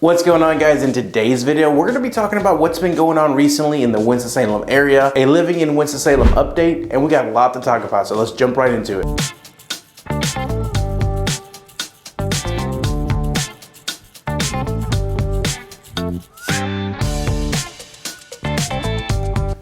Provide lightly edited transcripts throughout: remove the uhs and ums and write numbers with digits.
What's going on, guys? In today's video, we're going to be talking about what's been going on recently in the Winston-Salem area, a living in Winston-Salem update, and we got a lot to talk about, so let's jump right into it.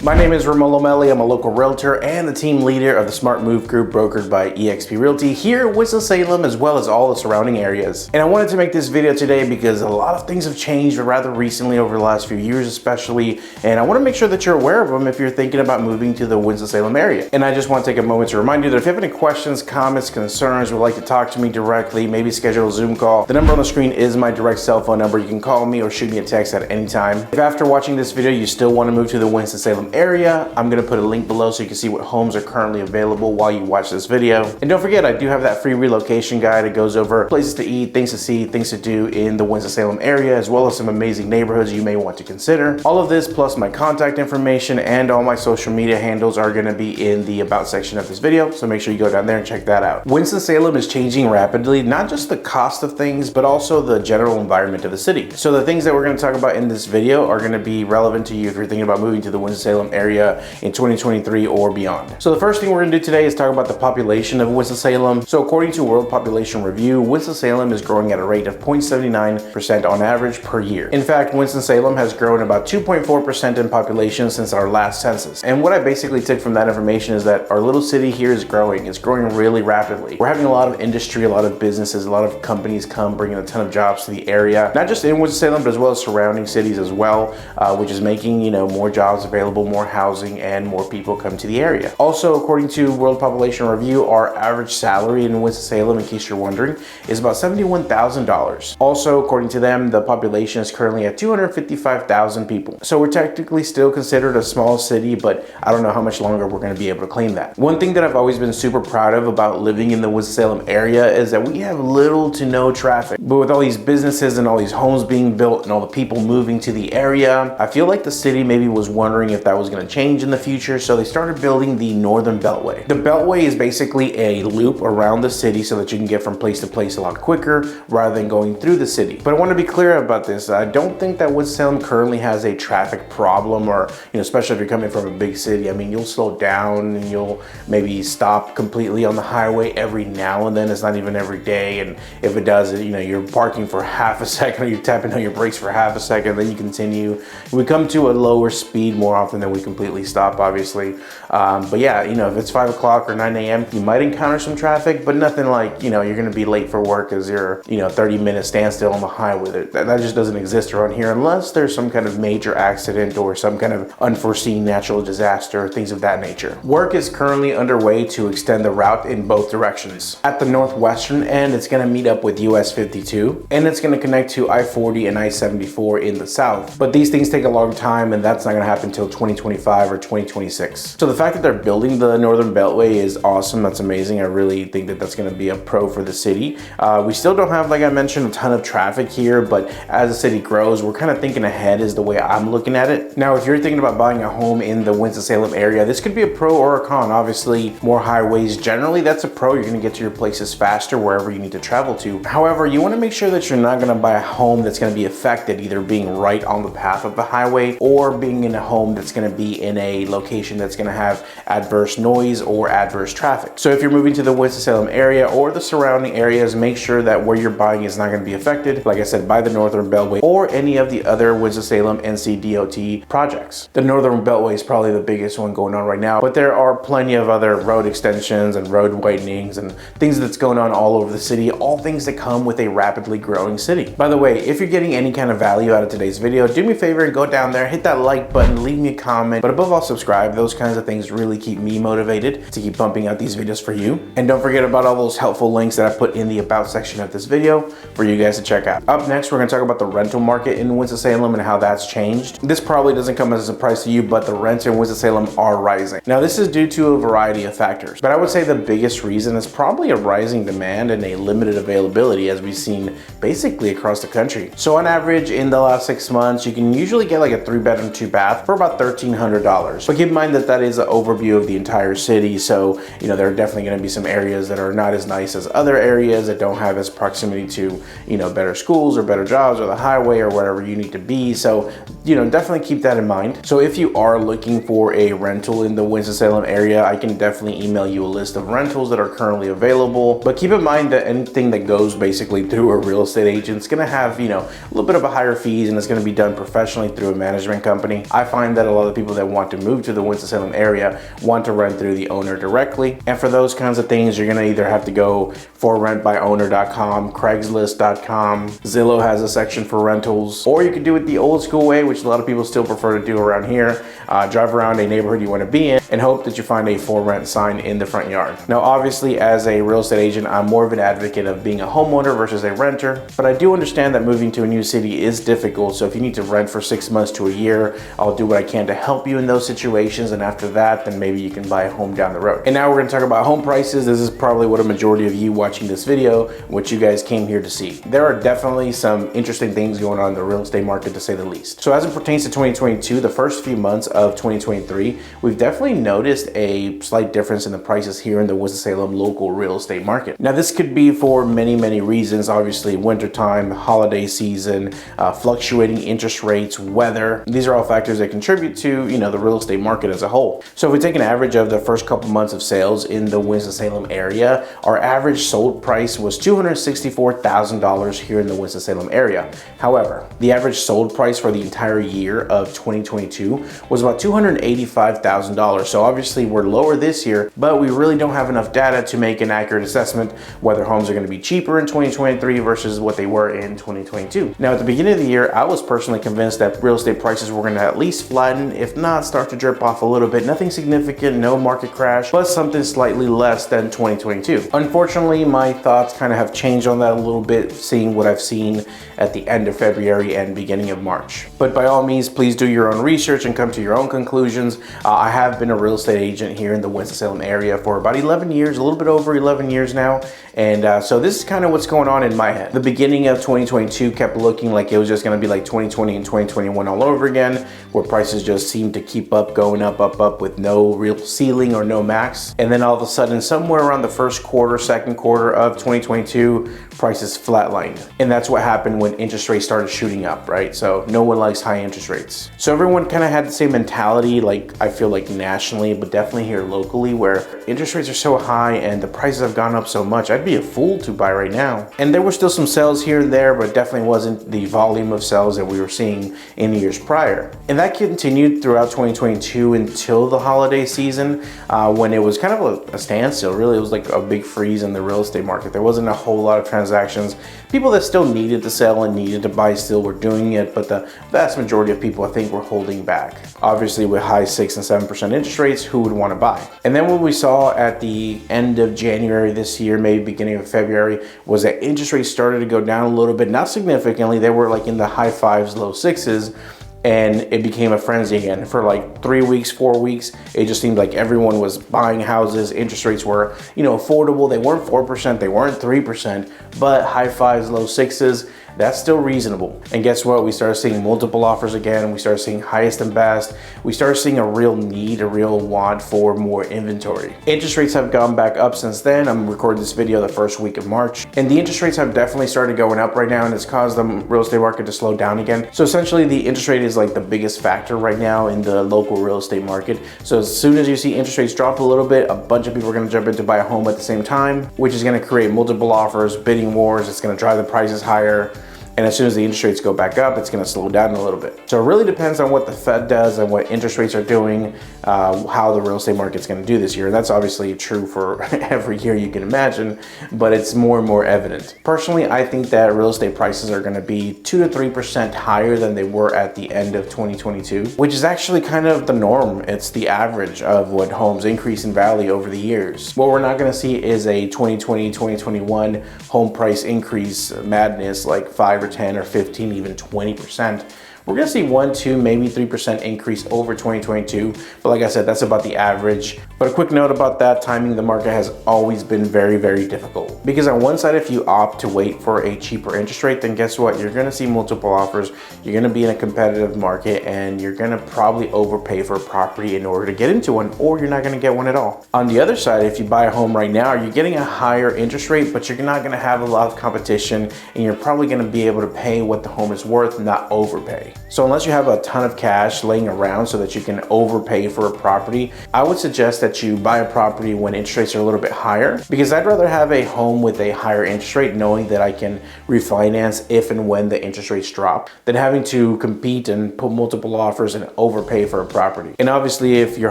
My name is Ramon Lomeli. I'm a local realtor and the team leader of the Smart Move Group brokered by eXp Realty here in Winston-Salem, as well as all the surrounding areas. And I wanted to make this video today because a lot of things have changed rather recently over the last few years especially, and I want to make sure that you're aware of them if you're thinking about moving to the Winston-Salem area. And I just want to take a moment to remind you that if you have any questions, comments, concerns, would like to talk to me directly, maybe schedule a Zoom call, the number on the screen is my direct cell phone number. You can call me or shoot me a text at any time. If after watching this video you still want to move to the Winston-Salem area, I'm going to put a link below so you can see what homes are currently available while you watch this video. And don't forget, I do have that free relocation guide. It goes over places to eat, things to see, things to do in the Winston-Salem area, as well as some amazing neighborhoods you may want to consider. All of this plus my contact information and all my social media handles are going to be in the about section of this video, so make sure you go down there and check that out. Winston-Salem is changing rapidly, not just the cost of things, but also the general environment of the city. So the things that we're going to talk about in this video are going to be relevant to you if you're thinking about moving to the Winston-Salem area in 2023 or beyond. So the first thing we're going to do today is talk about the population of Winston-Salem. So according to World Population Review, Winston-Salem is growing at a rate of 0.79% on average per year. In fact, Winston-Salem has grown about 2.4% in population since our last census. And what I basically took from that information is that our little city here is growing. It's growing really rapidly. We're having a lot of industry, a lot of businesses, a lot of companies come bringing a ton of jobs to the area, not just in Winston-Salem, but as well as surrounding cities as well, which is making, more jobs available, more housing, and more people come to the area. Also, according to World Population Review, our average salary in Winston-Salem, in case you're wondering, is about $71,000. Also, according to them, the population is currently at 255,000 people. So we're technically still considered a small city, but I don't know how much longer we're going to be able to claim that. One thing that I've always been super proud of about living in the Winston-Salem area is that we have little to no traffic. But with all these businesses and all these homes being built and all the people moving to the area, I feel like the city maybe was wondering if that was going to change in the future, so they started building the Northern Beltway. The Beltway is basically a loop around the city so that you can get from place to place a lot quicker rather than going through the city. But I want to be clear about this. I don't think that Winston-Salem currently has a traffic problem, or especially if you're coming from a big city. I mean, you'll slow down and you'll maybe stop completely on the highway every now and then. It's not even every day, and if it does, you're parking for half a second, or you're tapping on your brakes for half a second, then you continue. We come to a lower speed more often than we completely stop, obviously. But yeah, if it's 5 o'clock or 9 a.m., you might encounter some traffic, but nothing like, you're going to be late for work as you're, 30-minute standstill on the highway. That just doesn't exist around here unless there's some kind of major accident or some kind of unforeseen natural disaster, things of that nature. Work is currently underway to extend the route in both directions. At the northwestern end, it's going to meet up with US 52, and it's going to connect to I-40 and I-74 in the south. But these things take a long time, and that's not going to happen until 2025 or 2026. So the fact that they're building the Northern Beltway is awesome. That's amazing. I really think that that's going to be a pro for the city. We still don't have, like I mentioned, a ton of traffic here, but as the city grows, we're kind of thinking ahead is the way I'm looking at it. Now, if you're thinking about buying a home in the Winston-Salem area, this could be a pro or a con. Obviously, more highways, generally that's a pro. You're going to get to your places faster wherever you need to travel to. However, you want to make sure that you're not going to buy a home that's going to be affected, either being right on the path of the highway or being in a home that's going to be in a location that's going to have adverse noise or adverse traffic. So if you're moving to the Winston-Salem area or the surrounding areas, make sure that where you're buying is not going to be affected, like I said, by the Northern Beltway or any of the other Winston-Salem NC DOT projects. The Northern Beltway is probably the biggest one going on right now, but there are plenty of other road extensions and road widenings and things that's going on all over the city, all things that come with a rapidly growing city. By the way, if you're getting any kind of value out of today's video, do me a favor and go down there, hit that like button, leave me a comment, but above all, subscribe. Those kinds of things really keep me motivated to keep pumping out these videos for you. And don't forget about all those helpful links that I put in the about section of this video for you guys to check out. Up next, we're going to talk about the rental market in Winston-Salem and how that's changed. This probably doesn't come as a surprise to you, but the rents in Winston-Salem are rising. Now, this is due to a variety of factors, but I would say the biggest reason is probably a rising demand and a limited availability, as we've seen basically across the country. So on average, in the last 6 months, you can usually get like a 3-bedroom, 2-bath for about $13,000 $1,300. But keep in mind that that is an overview of the entire city. So, you know, there are definitely going to be some areas that are not as nice as other areas that don't have as proximity to, you know, better schools or better jobs or the highway or wherever you need to be. So, you know, definitely keep that in mind. So if you are looking for a rental in the Winston-Salem area, I can definitely email you a list of rentals that are currently available. But keep in mind that anything that goes basically through a real estate agent is going to have, you know, a little bit of a higher fees, and it's going to be done professionally through a management company. I find that a lot of people that want to move to the Winston-Salem area want to rent through the owner directly. And for those kinds of things, you're going to either have to go forrentbyowner.com, Craigslist.com. Zillow has a section for rentals, or you could do it the old school way, which a lot of people still prefer to do around here. Drive around a neighborhood you want to be in and hope that you find a for rent sign in the front yard. Now, obviously, as a real estate agent, I'm more of an advocate of being a homeowner versus a renter, but I do understand that moving to a new city is difficult. So if you need to rent for 6 months to a year, I'll do what I can to help you in those situations. And after that, then maybe you can buy a home down the road. And now we're going to talk about home prices. This is probably what a majority of you watching this video, what you guys came here to see. There are definitely some interesting things going on in the real estate market, to say the least. So as it pertains to 2022, the first few months of 2023, we've definitely noticed a slight difference in the prices here in the Winston-Salem local real estate market. Now, this could be for many reasons. Obviously, wintertime, holiday season, fluctuating interest rates, weather. These are all factors that contribute to, you know, the real estate market as a whole. So if we take an average of the first couple months of sales in the Winston-Salem area, our average sold price was $264,000 here in the Winston-Salem area. However, the average sold price for the entire year of 2022 was about $285,000. So obviously we're lower this year, but we really don't have enough data to make an accurate assessment whether homes are going to be cheaper in 2023 versus what they were in 2022. Now, at the beginning of the year, I was personally convinced that real estate prices were going to at least flatten, if not start to drip off a little bit. Nothing significant, no market crash, but something slightly less than 2022. Unfortunately, my thoughts kind of have changed on that a little bit, seeing what I've seen at the end of February and beginning of March. But by all means, please do your own research and come to your own conclusions. I have been a real estate agent here in the Winston-Salem area for about 11 years, a little bit over 11 years now. And so this is kind of what's going on in my head. The beginning of 2022 kept looking like it was just going to be like 2020 and 2021 all over again, where prices just seemed to keep up, going up with no real ceiling or no max. And then all of a sudden, somewhere around the first quarter, second quarter of 2022, prices flatlined. And that's what happened when interest rates started shooting up, right? So no one likes high interest rates. So everyone kind of had the same mentality, like I feel like nationally, but definitely here locally, where interest rates are so high and the prices have gone up so much. I'd be a fool to buy right now. And there were still some sales here and there, but definitely wasn't the volume of sales that we were seeing in years prior. And that continued throughout 2022 until the holiday season, when it was kind of a standstill. Really, it was like a big freeze in the real estate market. There wasn't a whole lot of transactions. People that still needed to sell and needed to buy still were doing it, but the vast majority of people, I think, were holding back. Obviously, with high 6 and 7% interest rates, who would want to buy? And then what we saw at the end of January this year, maybe beginning of February, was that interest rates started to go down a little bit, not significantly. They were like in the high 5s, low 6s. And it became a frenzy again. For like 3 weeks, 4 weeks, it just seemed like everyone was buying houses. Interest rates were, you know, affordable. They weren't 4%, they weren't 3%, but high 5s, low 6s. That's still reasonable. And guess what? We started seeing multiple offers again. We started seeing highest and best. We started seeing a real need, a real want for more inventory. Interest rates have gone back up since then. I'm recording this video the first week of March. And the interest rates have definitely started going up right now, and it's caused the real estate market to slow down again. So essentially the interest rate is like the biggest factor right now in the local real estate market. So as soon as you see interest rates drop a little bit, a bunch of people are gonna jump in to buy a home at the same time, which is gonna create multiple offers, bidding wars. It's gonna drive the prices higher. And as soon as the interest rates go back up, it's going to slow down a little bit. So it really depends on what the Fed does and what interest rates are doing, how the real estate market's going to do this year. And that's obviously true for every year you can imagine, but it's more and more evident. Personally, I think that real estate prices are going to be 2 to 3% higher than they were at the end of 2022, which is actually kind of the norm. It's the average of what homes increase in value over the years. What we're not going to see is a 2020, 2021 home price increase madness like 5 or 10 or 15, even 20%. We're gonna see 1, 2, maybe 3% increase over 2022. But like I said, that's about the average. But a quick note about that, timing the market has always been very, very difficult. Because on one side, if you opt to wait for a cheaper interest rate, then guess what? You're gonna see multiple offers. You're gonna be in a competitive market and you're gonna probably overpay for a property in order to get into one, or you're not gonna get one at all. On the other side, if you buy a home right now, you're getting a higher interest rate, but you're not gonna have a lot of competition and you're probably gonna be able to pay what the home is worth, not overpay. So unless you have a ton of cash laying around so that you can overpay for a property, I would suggest that you buy a property when interest rates are a little bit higher, because I'd rather have a home with a higher interest rate knowing that I can refinance if and when the interest rates drop, than having to compete and put multiple offers and overpay for a property. And obviously, if your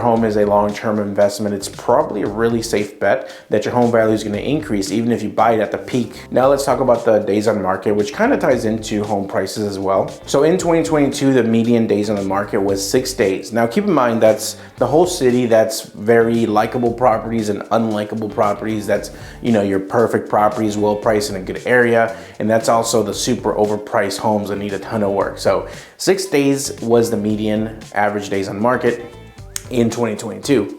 home is a long-term investment, it's probably a really safe bet that your home value is going to increase even if you buy it at the peak. Now let's talk about the days on market, which kind of ties into home prices as well. So in 2022, the median days on the market was 6 days. Now keep in mind, that's the whole city. That's very likable properties and unlikable properties. That's, you know, your perfect properties, well priced in a good area. And that's also the super overpriced homes that need a ton of work. So 6 days was the median average days on market in 2022.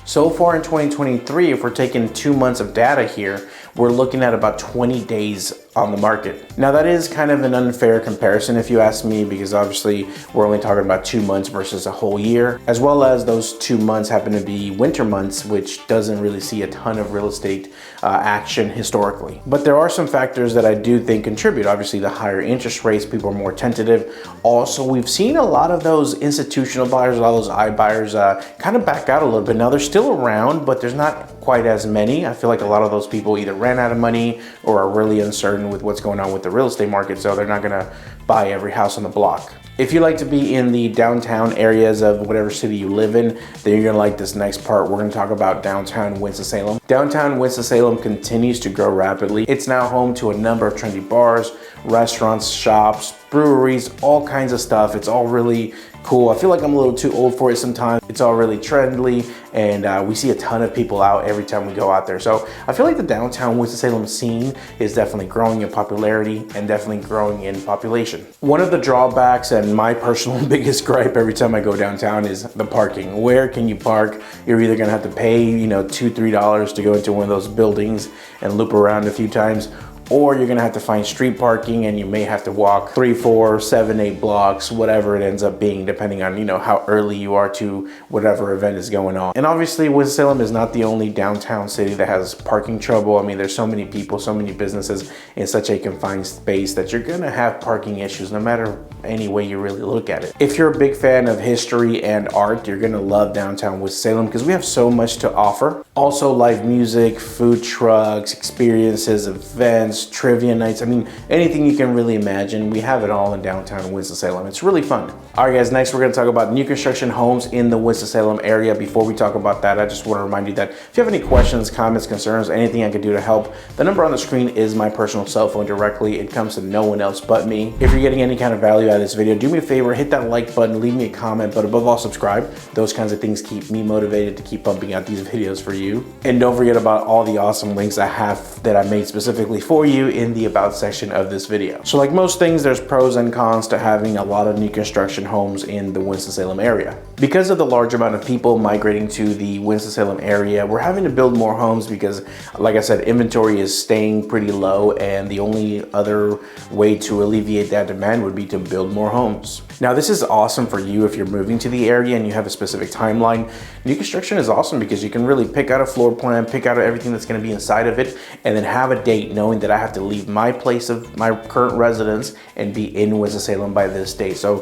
So far in 2023, if we're taking 2 months of data here, we're looking at about 20 days on the market. Now that is kind of an unfair comparison if you ask me, because obviously we're only talking about 2 months versus a whole year, as well as those 2 months happen to be winter months, which doesn't really see a ton of real estate action historically. But there are some factors that I do think contribute. Obviously the higher interest rates, people are more tentative. Also, we've seen a lot of those institutional buyers, a lot of those iBuyers kind of back out a little bit. Now they're still around, but there's not quite as many. I feel like a lot of those people either ran out of money or are really uncertain with what's going on with the real estate market, so they're not gonna buy every house on the block. If you like to be in the downtown areas of whatever city you live in, then you're gonna like this next part. We're gonna talk about downtown Winston-Salem. Downtown Winston-Salem continues to grow rapidly. It's now home to a number of trendy bars, restaurants, shops, breweries, all kinds of stuff. It's all really cool. I feel like I'm a little too old for it sometimes. It's all really trendy, and we see a ton of people out every time we go out there. So I feel like the downtown Winston-Salem scene is definitely growing in popularity and definitely growing in population. One of the drawbacks and my personal biggest gripe every time I go downtown is the parking. Where can you park? You're either gonna have to pay, you know, $2, $3 to go into one of those buildings and loop around a few times, or you're gonna have to find street parking and you may have to walk 3, 4, 7, 8 blocks, whatever it ends up being, depending on, you know, how early you are to whatever event is going on. And obviously Winston-Salem is not the only downtown city that has parking trouble. I mean, there's so many people, so many businesses in such a confined space that you're gonna have parking issues no matter any way you really look at it. If you're a big fan of history and art, you're gonna love downtown Winston-Salem because we have so much to offer. Also live music, food trucks, experiences, events, trivia nights. I mean, anything you can really imagine, we have it all in downtown Winston-Salem. It's really fun. All right, guys, next we're going to talk about new construction homes in the Winston-Salem area. Before we talk about that, I just want to remind you that if you have any questions, comments, concerns, anything I can do to help, the number on the screen is my personal cell phone directly. It comes to no one else but me. If you're getting any kind of value out of this video, do me a favor, hit that like button, leave me a comment, but above all, subscribe. Those kinds of things keep me motivated to keep pumping out these videos for you. And don't forget about all the awesome links I have that I made specifically for you in the about section of this video. So like most things, there's pros and cons to having a lot of new construction homes in the Winston-Salem area. Because of the large amount of people migrating to the Winston-Salem area, we're having to build more homes because, like I said, inventory is staying pretty low, and the only other way to alleviate that demand would be to build more homes. Now, this is awesome for you if you're moving to the area and you have a specific timeline. New construction is awesome because you can really pick out a floor plan, pick out everything that's going to be inside of it, and then have a date knowing that I have to leave my place of my current residence and be in Winston-Salem by this date. So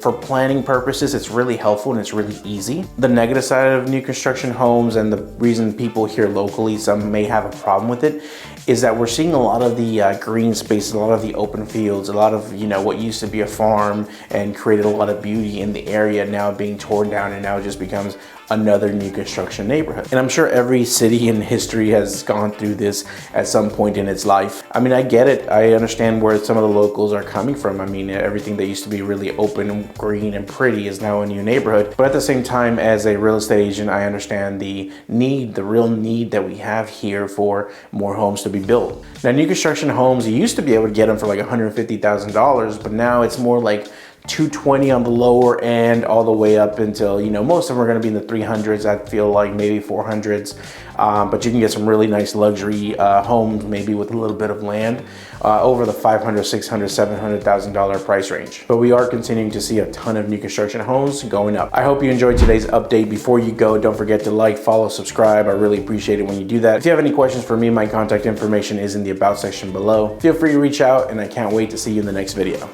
for planning purposes, it's really helpful and it's really easy. The negative side of new construction homes, and the reason people here locally, some may have a problem with it, is that we're seeing a lot of the green spaces, a lot of the open fields, a lot of, you know, what used to be a farm and created a lot of beauty in the area now being torn down, and now it just becomes another new construction neighborhood. And I'm sure every city in history has gone through this at some point in its life. I mean, I get it. I understand where some of the locals are coming from. I mean, everything that used to be really open and green and pretty is now a new neighborhood. But at the same time, as a real estate agent, I understand the need, the real need that we have here for more homes to be built. Now, new construction homes, you used to be able to get them for like $150,000, but now it's more like 220 on the lower end, all the way up until, you know, most of them are going to be in the 300s. I feel like maybe 400s, but you can get some really nice luxury homes, maybe with a little bit of land, over the $500, $600, $700,000 price range. But we are continuing to see a ton of new construction homes going up. I hope you enjoyed today's update. Before you go, don't forget to like, follow, subscribe. I really appreciate it when you do that. If you have any questions for me, my contact information is in the about section below. Feel free to reach out, and I can't wait to see you in the next video.